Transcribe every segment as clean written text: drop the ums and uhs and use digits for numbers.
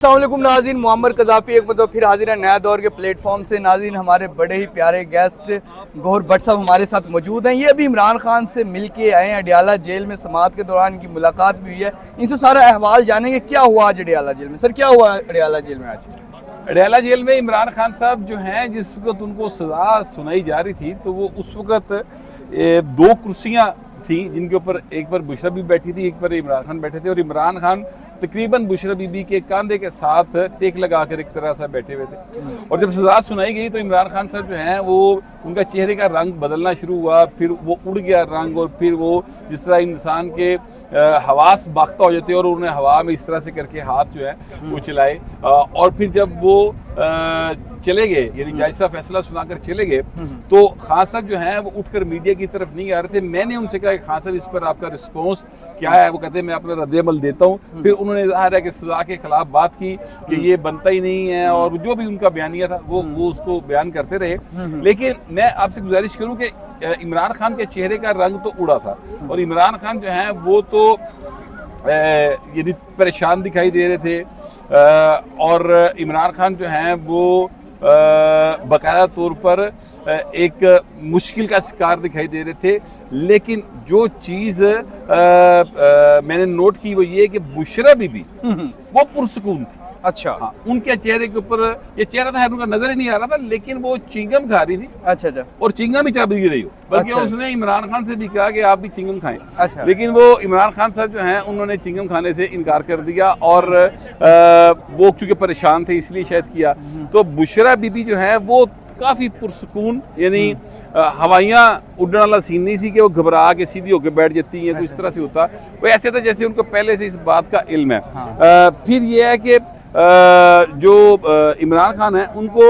अस्सलामुअलैकुम नाज़रीन, मुअम्मर कज़ाफ़ी एक मतलब फिर हाजिर है नया दौर के प्लेटफॉर्म से। नाज़रीन, हमारे बड़े ही प्यारे गेस्ट गौहर भट्ट साहब हमारे साथ मौजूद हैं। ये अभी इमरान खान से मिल के आए हैं। अडियाला जेल में समाअत के दौरान इनकी मुलाकात भी हुई है। इनसे सारा अहवाल जानेंगे क्या हुआ आज अडियाला जेल में। सर, क्या हुआ अडियाला जेल में आज? अडियाला जेल में इमरान खान साहब जो हैं, जिस वक्त उनको सज़ा सुनाई जा रही थी, तो वो उस वक्त दो कुर्सियाँ थी जिनके ऊपर एक पर बुशरा भी बैठी थी, एक पर इमरान खान बैठे थे। और इमरान खान तकरीबन बुशरा बीबी के कंधे के साथ टेक लगा कर एक तरह से बैठे हुए थे। और जब सज़ा सुनाई गई तो इमरान खान साहब जो हैं वो उनका चेहरे का रंग बदलना शुरू हुआ, फिर वो उड़ गया रंग, और फिर वो जिस तरह इंसान के हवास बाख्ता हो जाते हैं, और उन्होंने हवा में इस तरह से करके हाथ जो है वो चलाए। और फिर जब वो चले गए, यानी जज साहब फैसला सुनाकर चले गए, तो खान साहब जो हैं वो उठकर मीडिया की तरफ नहीं आ रहे थे। मैंने उनसे कहा कि खान साहब, इस पर आपका रिस्पॉन्स क्या है? वो कहते हैं मैं अपना रद्द-ए-अमल देता हूँ। फिर उन्होंने ज़ाहिर है कि सज़ा के खिलाफ बात की कि ये बनता ही नहीं है, और जो भी उनका बयानिया था वो उसको बयान करते रहे। लेकिन मैं आपसे गुजारिश करूँ कि इमरान खान के चेहरे का रंग तो उड़ा था, और इमरान खान जो हैं वो तो यानी परेशान दिखाई दे रहे थे। और इमरान खान जो हैं वो बाकायदा तौर पर एक मुश्किल का शिकार दिखाई दे रहे थे। लेकिन जो चीज़ मैंने नोट की वो ये कि बुशरा बीबी वो पुरसकून थी। अच्छा, हाँ, उनके चेहरे के ऊपर ये चेहरा था, उनका नजर ही नहीं आ रहा था, लेकिन वो चिंगम खा रही थी। अच्छा। और चिंगम भी चाबी रही हो, बल्कि अच्छा। उसने इमरान खान से भी कहा कि आप भी चिंगम खाएं। अच्छा। लेकिन वो इमरान खान साहब जो हैं उन्होंने चिंगम खाने से इनकार कर दिया, और वो क्योंकि परेशान थे इसलिए शायद किया। तो बुशरा बीबी जो है वो काफ़ी पुरसकून, यानी हवाइयाँ उड़ने वाला सीन नहीं सी कि वो घबरा के सीधी होकर बैठ जाती हैं, कुछ तरह से होता। वो ऐसे था जैसे उनको पहले से इस बात का इल्म है। फिर ये है कि जो इमरान खान है उनको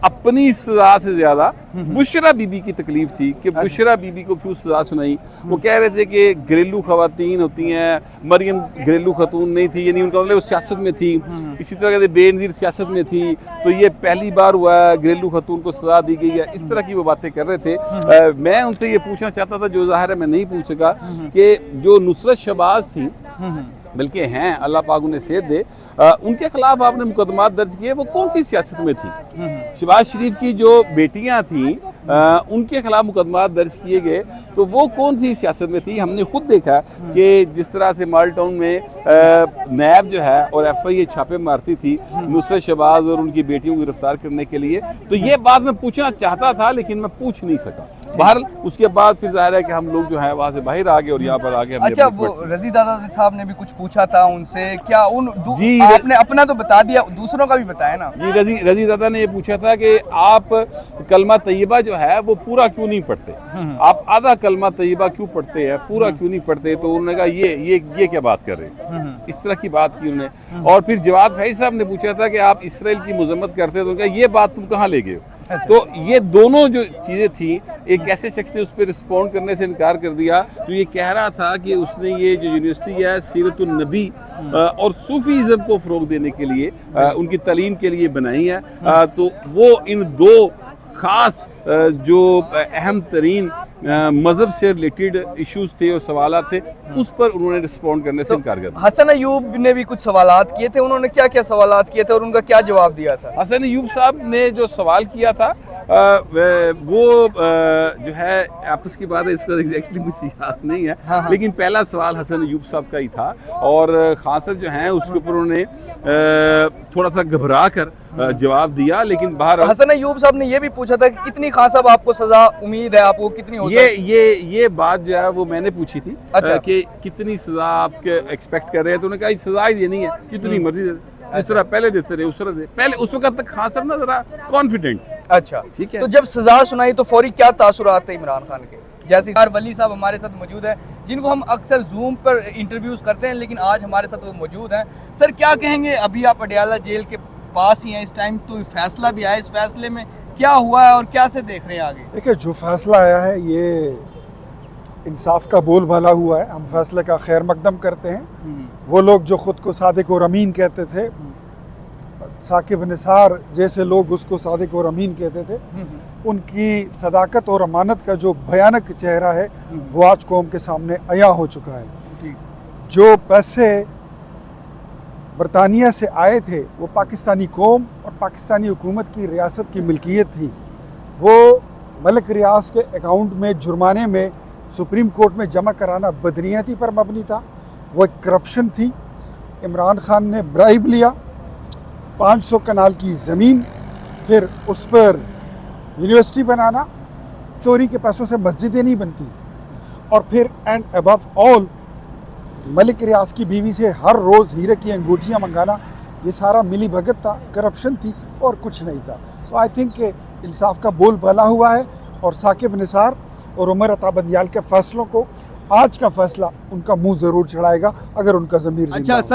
अपनी सजा से ज्यादा बुशरा बीबी की तकलीफ थी कि बुशरा बीबी को क्यों सजा सुनाई। वो कह रहे थे कि घरेलू खवातीन होती हैं, मरियम घरेलू खतून नहीं थी, यानी उनका मतलब वो सियासत में थी, इसी तरह के बेनज़ीर सियासत में थी, तो ये पहली बार हुआ है घरेलू खतून को सजा दी गई है। इस तरह की वो बातें कर रहे थे। मैं उनसे ये पूछना चाहता था, जो ज़ाहिर है मैं नहीं पूछ सका, कि जो नुसरत शहबाज थी, बल्कि हैं अल्लाह पाक उन्हें सेहत दे, उनके खिलाफ आपने मुकदमा दर्ज किए, वो कौन सी सियासत में थी? शहबाज शरीफ की जो बेटियां थीं उनके खिलाफ मुकदमा दर्ज किए गए, तो वो कौन सी सियासत में थी? हमने खुद देखा कि जिस तरह से माल टाउन में नैब जो है और FIA छापे मारती थी नुसरत शहबाज और उनकी बेटियों को गिरफ्तार करने के लिए, तो ये बात मैं पूछना चाहता था लेकिन मैं पूछ नहीं सका। बहरहाल उसके बाद फिर जाहिर है कि हम लोग जो है वहाँ से बाहर आ गए और यहाँ पर आ गए। अच्छा, वो रजी दादा साहब ने भी कुछ पूछा था उनसे, क्या आपने अपना तो बता दिया, दूसरों का भी बताया ना? जी, रजी दादा ने ये पूछा था कि आप कलमा तैयबा जो है वो पूरा क्यों नहीं पढ़ते, आप आधा कलमा तैयबा क्यों पढ़ते हैं, पूरा क्यों नहीं पढ़ते? तो उन्होंने कहा ये क्या बात कर रहे हैं, इस तरह की बात की उन्होंने। और फिर जवाद फैज साहब ने पूछा था कि आप इसराइल की मजम्मत करते, तो उन्होंने कहा ये बात तुम कहाँ ले गए हो? तो ये दोनों जो चीज़ें थी, एक ऐसे शख्स ने उस पर रिस्पॉन्ड करने से इनकार कर दिया तो ये कह रहा था कि उसने ये जो यूनिवर्सिटी है सीरतुन नबी और सूफीज़म को फ़रोग देने के लिए, उनकी तालीम के लिए बनाई है। तो वो इन दो ख़ास जो अहम तरीन मज़हब से रिलेटेड इश्यूज थे और सवालात थे, उस पर उन्होंने रिस्पॉन्ड करने से इनकार कर दिया। हसन अयूब ने भी कुछ सवालात किए थे, उन्होंने क्या क्या सवालात किए थे और उनका क्या जवाब दिया था? हसन अयूब साहब ने जो सवाल किया था वो जो है आपस की बात है, इसका एग्जैक्टली मुझे याद नहीं है। हाँ। लेकिन पहला सवाल हसन अयूब साहब का ही था, और खान साहब जो हैं उसके ऊपर उन्होंने थोड़ा सा घबरा कर जवाब दिया। लेकिन बाहर हसन अयूब साहब ने ये भी पूछा था कि कितनी खान साहब आपको सजा उम्मीद है, आपको कितनी हो? ये बात जो है वो मैंने पूछी थी। अच्छा। कि कितनी सजा आप एक्सपेक्ट कर रहे हैं? तो उन्होंने कहा सजा ही देनी है, जितनी मर्जी दे, जिस तरह पहले देते रहे उस तरह दे। पहले उस वक्त तक खान साहब ना जरा कॉन्फिडेंट। अच्छा, ठीक है। तो जब सजा सुनाई तो फौरी क्या तासुरात थे इमरान खान के? जैसे वली साहब हमारे साथ मौजूद है, जिनको हम अक्सर जूम पर इंटरव्यूज करते हैं, लेकिन आज हमारे साथ वो मौजूद हैं। सर, क्या कहेंगे? अभी आप अडियाला जेल के पास ही हैं इस टाइम, तो फैसला भी आया, इस फैसले में क्या हुआ है और क्या से देख रहे हैं आगे? देखिए, जो फैसला आया है ये इंसाफ का बोलबाला हुआ है, हम फैसले का खैर मकदम करते हैं। वो लोग जो खुद को सादिक और अमीन कहते थे, साकिब निसार जैसे लोग उसको सादिक और अमीन कहते थे, उनकी सदाकत और अमानत का जो भयानक चेहरा है वो आज कौम के सामने अया हो चुका है। जो पैसे बरतानिया से आए थे वो पाकिस्तानी कौम और पाकिस्तानी हुकूमत की रियासत की मिल्कियत थी। वो मलिक रियाज के अकाउंट में जुर्माने में सुप्रीम कोर्ट में जमा कराना बदनीयती पर मबनी था। वो एक करप्शन थी। इमरान खान ने ब्राइब लिया, 500 कनाल की ज़मीन, फिर उस पर यूनिवर्सिटी बनाना, चोरी के पैसों से मस्जिदें नहीं बनती, और फिर एंड अबव ऑल मलिक रियाज की बीवी से हर रोज़ हीरे की अंगूठियाँ मंगाना, ये सारा मिली भगत था, करप्शन थी और कुछ नहीं था। तो आई थिंक इंसाफ का बोल बाला हुआ है और साकिब निसार और उमर अता बंदियाल के फैसलों को आज का फैसला उनका मुंह ज़रूर चढ़ाएगा अगर उनका ज़मीर जिंदा अच्छा हो। सर